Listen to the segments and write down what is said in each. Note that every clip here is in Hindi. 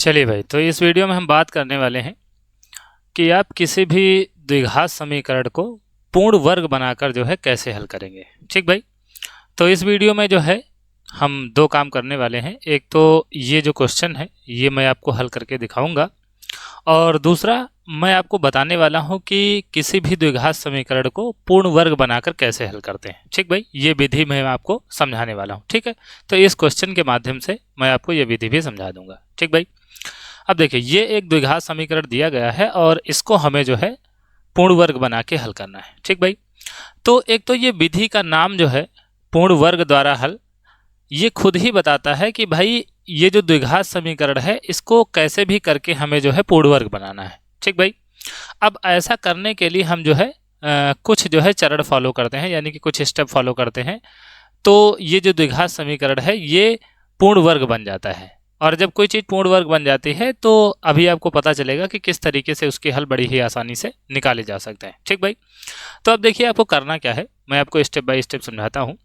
चलिए भाई, तो इस वीडियो में हम बात करने वाले हैं कि आप किसी भी द्विघात समीकरण को पूर्ण वर्ग बनाकर जो है कैसे हल करेंगे। ठीक भाई, तो इस वीडियो में जो है हम दो काम करने वाले हैं। एक तो ये जो क्वेश्चन है ये मैं आपको हल करके दिखाऊंगा, और दूसरा मैं आपको बताने वाला हूं कि किसी भी द्विघात समीकरण को पूर्ण वर्ग बनाकर कैसे हल करते हैं। ठीक भाई, ये विधि मैं आपको समझाने वाला हूं। ठीक है, तो इस क्वेश्चन के माध्यम से मैं आपको ये विधि भी समझा दूंगा। ठीक भाई, अब देखिए ये एक द्विघात समीकरण दिया गया है और इसको हमें जो है पूर्ण वर्ग बना के हल करना है। ठीक भाई, तो एक तो ये विधि का नाम जो है पूर्ण वर्ग द्वारा हल, ये खुद ही बताता है कि भाई ये जो द्विघात समीकरण है इसको कैसे भी करके हमें जो है पूर्ण वर्ग बनाना है। ठीक भाई, अब ऐसा करने के लिए हम जो है कुछ जो है चरण फॉलो करते हैं, यानी कि कुछ स्टेप फॉलो करते हैं, तो ये जो द्विघात समीकरण है ये पूर्ण वर्ग बन जाता है। और जब कोई चीज़ पूर्ण वर्ग बन जाती है तो अभी आपको पता चलेगा कि किस तरीके से उसके हल बड़ी ही आसानी से निकाले जा सकते हैं। ठीक भाई, तो अब देखिए आपको करना क्या है, मैं आपको स्टेप बाय स्टेप समझाता हूँ।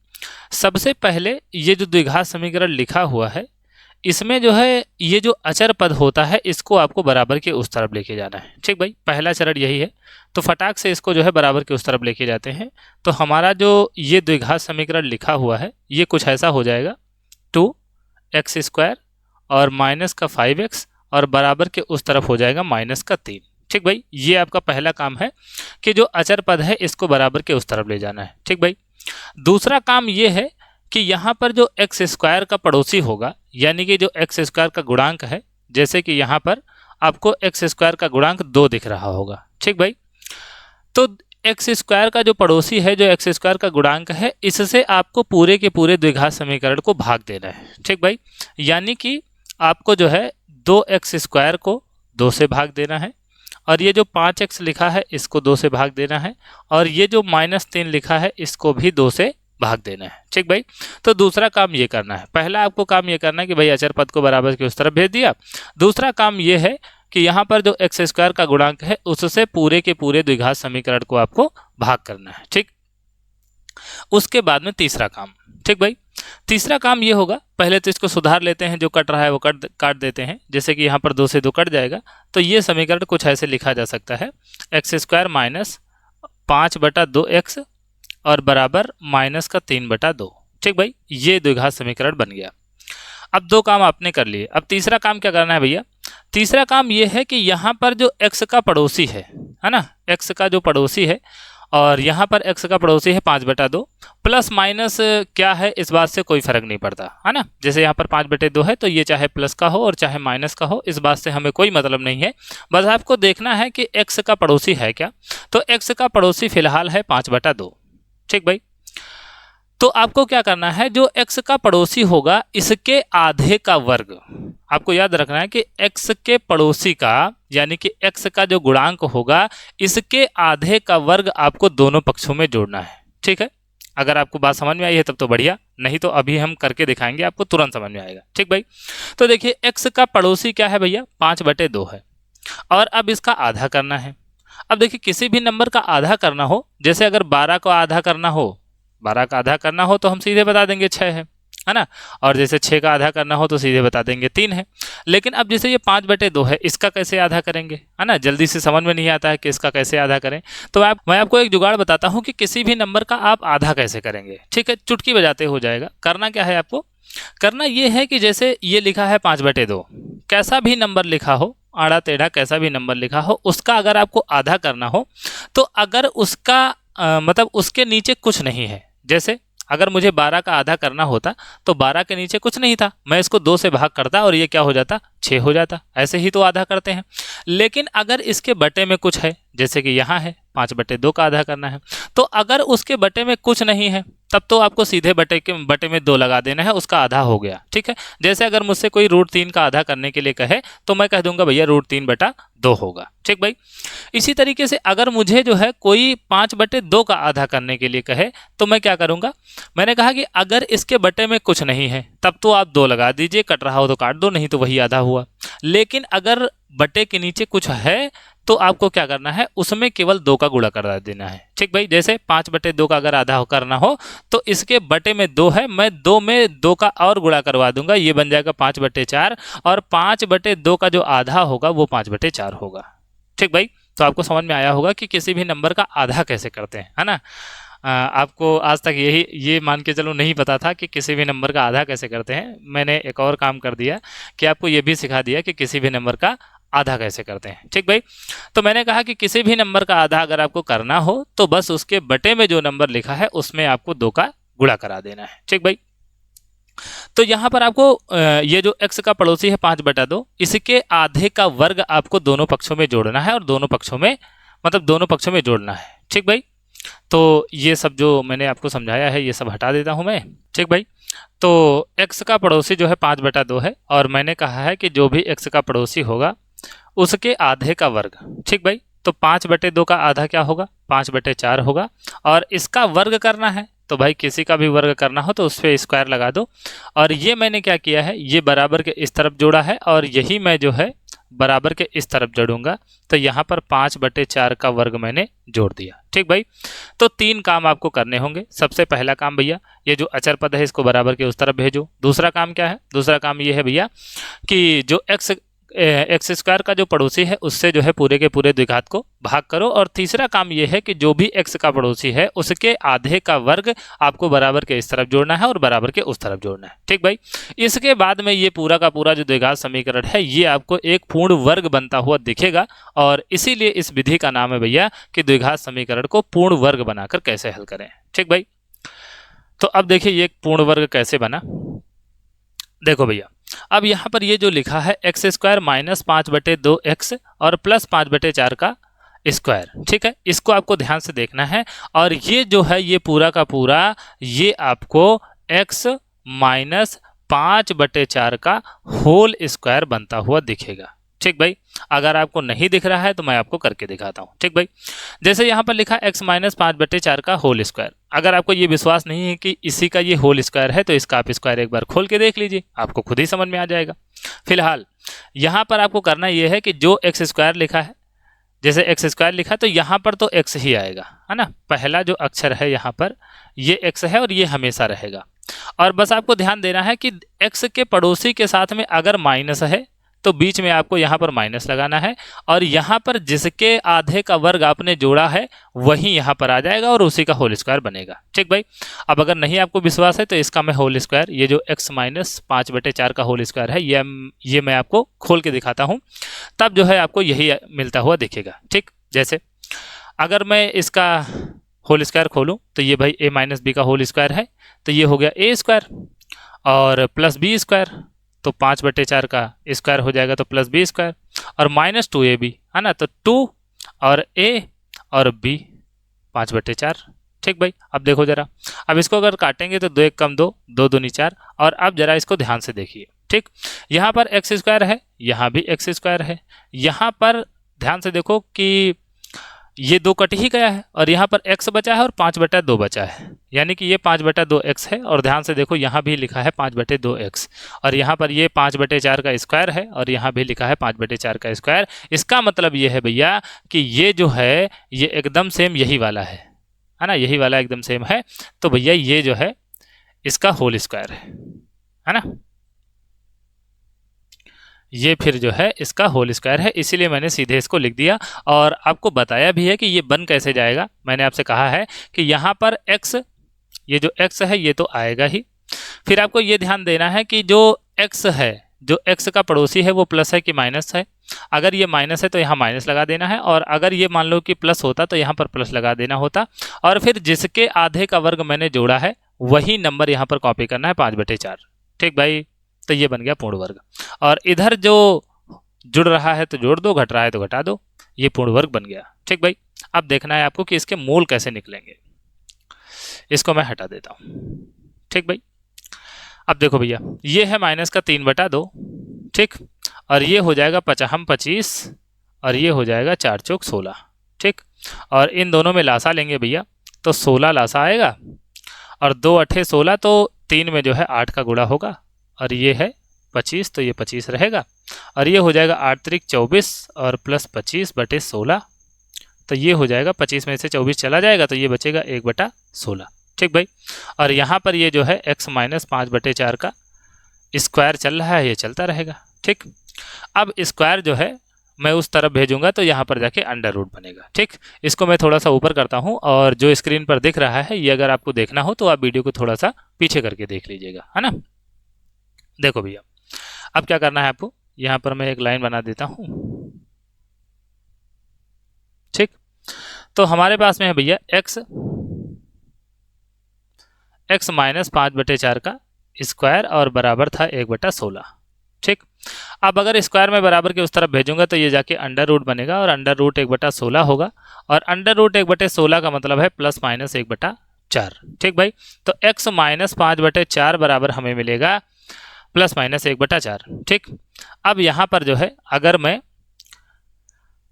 सबसे पहले ये जो द्विघात समीकरण लिखा हुआ है इसमें जो है ये जो अचर पद होता है इसको आपको बराबर के उस तरफ लेके जाना है। ठीक भाई, पहला चरण यही है, तो फटाक से इसको जो है बराबर के उस तरफ लेके जाते हैं। तो हमारा जो ये द्विघात समीकरण लिखा हुआ है ये कुछ ऐसा हो जाएगा, 2x² और माइनस का 5x और बराबर के उस तरफ हो जाएगा माइनस का 3। ठीक भाई, ये आपका पहला काम है कि जो अचर पद है इसको बराबर के उस तरफ ले जाना है। ठीक भाई, दूसरा काम ये है कि यहाँ पर जो x² का पड़ोसी होगा, यानी कि जो x² का गुणांक है, जैसे कि यहाँ पर आपको x² का गुणांक 2 दिख रहा होगा। ठीक भाई, तो x² का जो पड़ोसी है, जो x² का गुणांक है, इससे आपको पूरे के पूरे द्विघात समीकरण को भाग देना है। ठीक भाई, यानी कि आपको जो है 2x² को 2 से भाग देना है, और ये जो 5x लिखा है इसको 2 से भाग देना है, और ये जो -3 लिखा है इसको भी 2 से भाग देना है। ठीक भाई, तो दूसरा काम ये करना है। पहला आपको काम ये करना है कि भाई अचर पद को बराबर के उस तरफ भेज दिया। दूसरा काम ये है कि यहाँ पर जो x² का गुणांक है उससे पूरे के पूरे द्विघात समीकरण को आपको भाग करना है। ठीक, उसके बाद में तीसरा काम, ठीक भाई, तीसरा काम ये होगा, पहले तो इसको सुधार लेते हैं, जो कट रहा है वो काट देते हैं। जैसे कि यहाँ पर 2 से 2 कट जाएगा, तो ये समीकरण कुछ ऐसे लिखा जा सकता है, x² माइनस 5/2x और बराबर माइनस का 3/2। ठीक भाई, ये द्विघात समीकरण बन गया। अब 2 काम आपने कर लिए, अब तीसरा काम क्या करना है भैया? तीसरा काम ये है कि यहाँ पर जो x का पड़ोसी है ना, x का जो पड़ोसी है, और यहाँ पर x का पड़ोसी है 5/2, प्लस माइनस क्या है इस बात से कोई फर्क नहीं पड़ता, है ना। जैसे यहाँ पर 5/2 है तो ये चाहे प्लस का हो और चाहे माइनस का हो, इस बात से हमें कोई मतलब नहीं है। बस आपको देखना है कि x का पड़ोसी है क्या, तो x का पड़ोसी फिलहाल है 5/2। ठीक भाई, तो आपको क्या करना है, जो x का पड़ोसी होगा इसके आधे का वर्ग, आपको याद रखना है कि x के पड़ोसी का, यानी कि x का जो गुणांक होगा इसके आधे का वर्ग आपको दोनों पक्षों में जोड़ना है। ठीक है, अगर आपको बात समझ में आई है तब तो बढ़िया, नहीं तो अभी हम करके दिखाएंगे, आपको तुरंत समझ में आएगा। ठीक भाई, तो देखिए x का पड़ोसी क्या है भैया, 5/2 है, और अब इसका आधा करना है। अब देखिए किसी भी नंबर का आधा करना हो, जैसे अगर 12 का आधा करना हो, 12 का आधा करना हो तो हम सीधे बता देंगे 6 है ना, और जैसे 6 का आधा करना हो तो सीधे बता देंगे 3 है। लेकिन अब जैसे ये 5/2 है, इसका कैसे आधा करेंगे, है ना, जल्दी से समझ में नहीं आता है कि इसका कैसे आधा करें। तो मैं आपको एक जुगाड़ बताता हूँ कि किसी भी नंबर का आप आधा कैसे करेंगे। ठीक है, चुटकी बजाते हो जाएगा। करना क्या है, आपको करना ये है कि जैसे ये लिखा है 5/2, कैसा भी नंबर लिखा हो, आड़ा टेढ़ा कैसा भी नंबर लिखा हो, उसका अगर आपको आधा करना हो तो अगर उसका मतलब उसके नीचे कुछ नहीं है, जैसे अगर मुझे 12 का आधा करना होता तो 12 के नीचे कुछ नहीं था, मैं इसको 2 से भाग करता और ये क्या हो जाता, 6 हो जाता। ऐसे ही तो आधा करते हैं। लेकिन अगर इसके बटे में कुछ है, जैसे कि यहाँ है 5/2 का आधा करना है, तो अगर उसके बटे में कुछ नहीं है तब तो आपको सीधे बटे में 2 लगा देना है, उसका आधा हो गया। ठीक है, जैसे अगर मुझसे कोई √3 का आधा करने के लिए कहे तो मैं कह दूंगा भैया √3/2 होगा। ठीक भाई, इसी तरीके से अगर मुझे जो है कोई 5/2 का आधा करने के लिए कहे तो मैं क्या करूंगा, मैंने कहा कि अगर इसके बटे में कुछ नहीं है तब तो आप 2 लगा दीजिए, कट रहा हो तो काट दो, नहीं तो वही आधा हुआ। लेकिन अगर बटे के नीचे कुछ है तो आपको क्या करना है, उसमें केवल 2 का गुणा कर देना है। ठीक भाई, जैसे 5/2 का अगर आधा करना हो तो इसके बटे में 2 है, मैं 2 में 2 का और गुणा करवा दूंगा, ये बन जाएगा 5/4 और 5/2 का जो आधा होगा वो 5/4 होगा। ठीक भाई, तो आपको समझ में आया होगा कि किसी भी नंबर का आधा कैसे करते हैं, है ना। आपको आज तक ये मान के चलो नहीं पता था कि किसी भी नंबर का आधा कैसे करते हैं। मैंने एक और काम कर दिया कि आपको ये भी सिखा दिया कि किसी भी नंबर का आधा कैसे करते हैं। ठीक भाई, तो मैंने कहा कि किसी भी नंबर का आधा अगर आपको करना हो तो बस उसके बटे में जो नंबर लिखा है उसमें आपको 2 का गुणा करा देना है। ठीक भाई, तो यहाँ पर आपको ये जो x का पड़ोसी है 5/2, इसके आधे का वर्ग आपको दोनों पक्षों में जोड़ना है और दोनों पक्षों में मतलब दोनों पक्षों में जोड़ना है। ठीक भाई, तो ये सब जो मैंने आपको समझाया है ये सब हटा देता हूं मैं। ठीक भाई, तो x का पड़ोसी जो है 5/2 है और मैंने कहा है कि जो भी x का पड़ोसी होगा उसके आधे का वर्ग। ठीक भाई, तो 5/2 का आधा क्या होगा, 5/4 होगा और इसका वर्ग करना है तो भाई किसी का भी वर्ग करना हो तो उस पर स्क्वायर लगा दो। और ये मैंने क्या किया है, ये बराबर के इस तरफ जोड़ा है और यही मैं जो है बराबर के इस तरफ जोड़ूंगा, तो यहाँ पर 5/4 का वर्ग मैंने जोड़ दिया। ठीक भाई, तो 3 काम आपको करने होंगे। सबसे पहला काम भैया, ये जो अचर पद है इसको बराबर के उस तरफ भेजो। दूसरा काम क्या है, दूसरा काम ये है भैया कि जो एक्स स्क्वायर का जो पड़ोसी है उससे जो है पूरे के पूरे द्विघात को भाग करो। और तीसरा काम ये है कि जो भी एक्स का पड़ोसी है उसके आधे का वर्ग आपको बराबर के इस तरफ जोड़ना है और बराबर के उस तरफ जोड़ना है। ठीक भाई, इसके बाद में ये पूरा का पूरा जो द्विघात समीकरण है ये आपको एक पूर्ण वर्ग बनता हुआ दिखेगा और इसीलिए इस विधि का नाम है भैया कि द्विघात समीकरण को पूर्ण वर्ग बनाकर कैसे हल करें। ठीक भाई, तो अब देखिए ये पूर्ण वर्ग कैसे बना। देखो भैया, अब यहाँ पर ये जो लिखा है x² - 5/2x और +5/4 का स्क्वायर, ठीक है, इसको आपको ध्यान से देखना है। और ये जो है ये पूरा का पूरा ये आपको x - 5/4 का होल स्क्वायर बनता हुआ दिखेगा। ठीक भाई, अगर आपको नहीं दिख रहा है तो मैं आपको करके दिखाता हूँ। ठीक भाई, जैसे यहाँ पर लिखा x - 5/4 का होल स्क्वायर, अगर आपको ये विश्वास नहीं है कि इसी का ये होल स्क्वायर है तो इसका आप स्क्वायर एक बार खोल के देख लीजिए, आपको खुद ही समझ में आ जाएगा। फिलहाल यहाँ पर आपको करना ये है कि जो x² लिखा है, जैसे x² लिखा तो यहाँ पर तो x ही आएगा, है ना। पहला जो अक्षर है यहाँ पर ये x है और ये हमेशा रहेगा। और बस आपको ध्यान देना है कि x के पड़ोसी के साथ में अगर माइनस है तो बीच में आपको यहाँ पर माइनस लगाना है और यहाँ पर जिसके आधे का वर्ग आपने जोड़ा है वही यहाँ पर आ जाएगा और उसी का होल स्क्वायर बनेगा। ठीक भाई, अब अगर नहीं आपको विश्वास है तो इसका मैं होल स्क्वायर, ये जो x - 5/4 का होल स्क्वायर है ये मैं आपको खोल के दिखाता हूँ, तब जो है आपको यही मिलता हुआ दिखेगा। ठीक, जैसे अगर मैं इसका होल स्क्वायर खोलूँ तो ये भाई a - b का होल स्क्वायर है, तो ये हो गया a² और +b², तो 5/4 का स्क्वायर हो जाएगा तो +b² और -2ab, है ना, तो 2 और a और b 5/4। ठीक भाई, अब देखो जरा, अब इसको अगर काटेंगे तो 2 1 कम 2, 2 दूनी 4। और अब जरा इसको ध्यान से देखिए। ठीक, यहाँ पर x² है, यहाँ भी x² है, यहाँ पर ध्यान से देखो कि ये 2 कट ही गया है और यहाँ पर x बचा है और 5/2 बचा है, यानी कि ये 5/2x है। और ध्यान से देखो यहाँ भी लिखा है 5/2x और यहाँ पर ये 5/4 का स्क्वायर है और यहाँ भी लिखा है 5/4 का स्क्वायर। इसका मतलब ये है भैया कि ये जो है ये एकदम सेम यही वाला है ना, यही वाला एकदम सेम है। तो भैया ये जो है इसका होल स्क्वायर है ना, ये फिर जो है इसका होल स्क्वायर है, इसीलिए मैंने सीधे इसको लिख दिया। और आपको बताया भी है कि ये बन कैसे जाएगा। मैंने आपसे कहा है कि यहाँ पर x, ये जो x है ये तो आएगा ही। फिर आपको ये ध्यान देना है कि जो x है, जो x का पड़ोसी है वो प्लस है कि माइनस है। अगर ये माइनस है तो यहाँ माइनस लगा देना है और अगर ये मान लो कि प्लस होता तो यहाँ पर प्लस लगा देना होता। और फिर जिसके आधे का वर्ग मैंने जोड़ा है वही नंबर यहाँ पर कॉपी करना है 5/4। ठीक भाई, तो ये बन गया पूर्ण वर्ग। और इधर जो जुड़ रहा है तो जोड़ दो, घट रहा है तो घटा दो, ये पूर्ण वर्ग बन गया। ठीक भाई, अब देखना है आपको कि इसके मूल कैसे निकलेंगे। इसको मैं हटा देता हूँ। ठीक भाई, अब देखो भैया ये है -3/2। ठीक, और ये हो जाएगा 5 × 25 और ये हो जाएगा 4 × 16। ठीक, और इन दोनों में लासा लेंगे भैया तो 16 लासा आएगा और 2 × 8 = 16, तो 3 में जो है 8 का गुणा होगा और ये है 25, तो ये 25 रहेगा और ये हो जाएगा 8 त्रिक 24 और प्लस 25 बटे 16, तो ये हो जाएगा 25 में से 24 चला जाएगा तो ये बचेगा 1/16। ठीक भाई। और यहाँ पर ये जो है x माइनस 5/4 का स्क्वायर चल रहा है, ये चलता रहेगा। ठीक, अब स्क्वायर जो है मैं उस तरफ भेजूंगा तो यहाँ पर जाके अंडर रूट बनेगा। ठीक, इसको मैं थोड़ा सा ऊपर करता हूँ और जो स्क्रीन पर दिख रहा है ये अगर आपको देखना हो तो आप वीडियो को थोड़ा सा पीछे करके देख लीजिएगा, है ना। देखो भैया, अब क्या करना है आपको, यहाँ पर मैं एक लाइन बना देता हूँ। ठीक, तो हमारे पास में है भैया x माइनस 5/4 का स्क्वायर और बराबर था 1/16। ठीक, अब अगर स्क्वायर में बराबर के उस तरफ भेजूंगा तो ये जाके अंडर रूट बनेगा और अंडर रूट 1/16 होगा और अंडर रूट 1/16 का मतलब है प्लस माइनस 1/4। ठीक भाई, तो x माइनस 5/4 बराबर हमें मिलेगा प्लस माइनस 1/4। ठीक, अब यहाँ पर जो है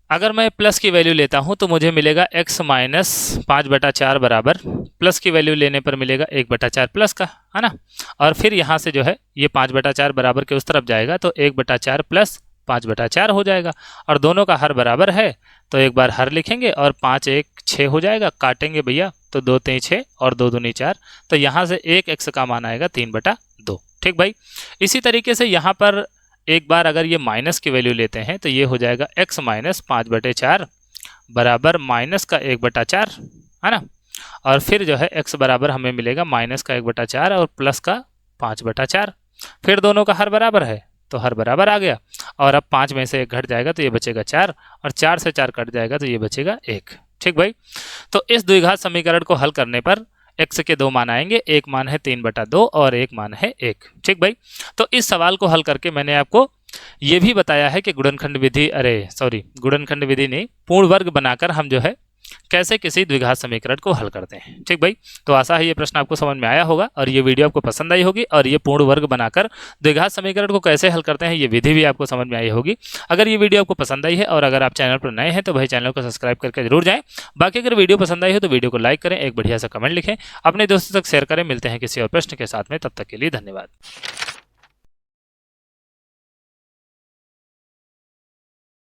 अगर मैं प्लस की वैल्यू लेता हूँ तो मुझे मिलेगा x माइनस 5/4 बराबर प्लस की वैल्यू लेने पर मिलेगा 1/4 प्लस का, है ना। और फिर यहाँ से जो है ये 5/4 बराबर के उस तरफ जाएगा तो 1/4 प्लस 5/4 हो जाएगा और दोनों का हर बराबर है तो एक बार हर लिखेंगे और 5 1 6 हो जाएगा, काटेंगे भैया तो 2 3 6 और 2 दूनी 4, तो यहाँ से 1x का मान आएगा 3/2। ठीक भाई, इसी तरीके से यहाँ पर एक बार अगर ये माइनस की वैल्यू लेते हैं तो ये हो जाएगा x माइनस 5/4 बराबर माइनस का 1/4, है ना। और फिर जो है x बराबर हमें मिलेगा माइनस का 1/4 और प्लस का 5/4, फिर दोनों का हर बराबर है तो हर बराबर आ गया और अब 5 में से 1 घट जाएगा तो ये बचेगा 4 और 4 से 4 कट जाएगा तो ये बचेगा 1। ठीक भाई, तो इस द्विघात समीकरण को हल करने पर x के 2 मान आएंगे, एक मान है 3/2 और एक मान है 1। ठीक भाई, तो इस सवाल को हल करके मैंने आपको ये भी बताया है कि गुणनखंड विधि गुणनखंड विधि नहीं, पूर्ण वर्ग बनाकर हम जो है कैसे किसी द्विघात समीकरण को हल करते हैं। ठीक भाई, तो आशा है ये प्रश्न आपको समझ में आया होगा और ये वीडियो आपको पसंद आई होगी और ये पूर्ण वर्ग बनाकर द्विघात समीकरण को कैसे हल करते हैं ये विधि भी आपको समझ में आई होगी। अगर ये वीडियो आपको पसंद आई है और अगर आप चैनल पर नए हैं तो भाई चैनल को सब्सक्राइब करके जरूर जाएं। बाकी अगर वीडियो पसंद आई हो तो वीडियो को लाइक करें, एक बढ़िया सा कमेंट लिखें, अपने दोस्तों तक शेयर करें। मिलते हैं किसी और प्रश्न के साथ में, तब तक के लिए धन्यवाद।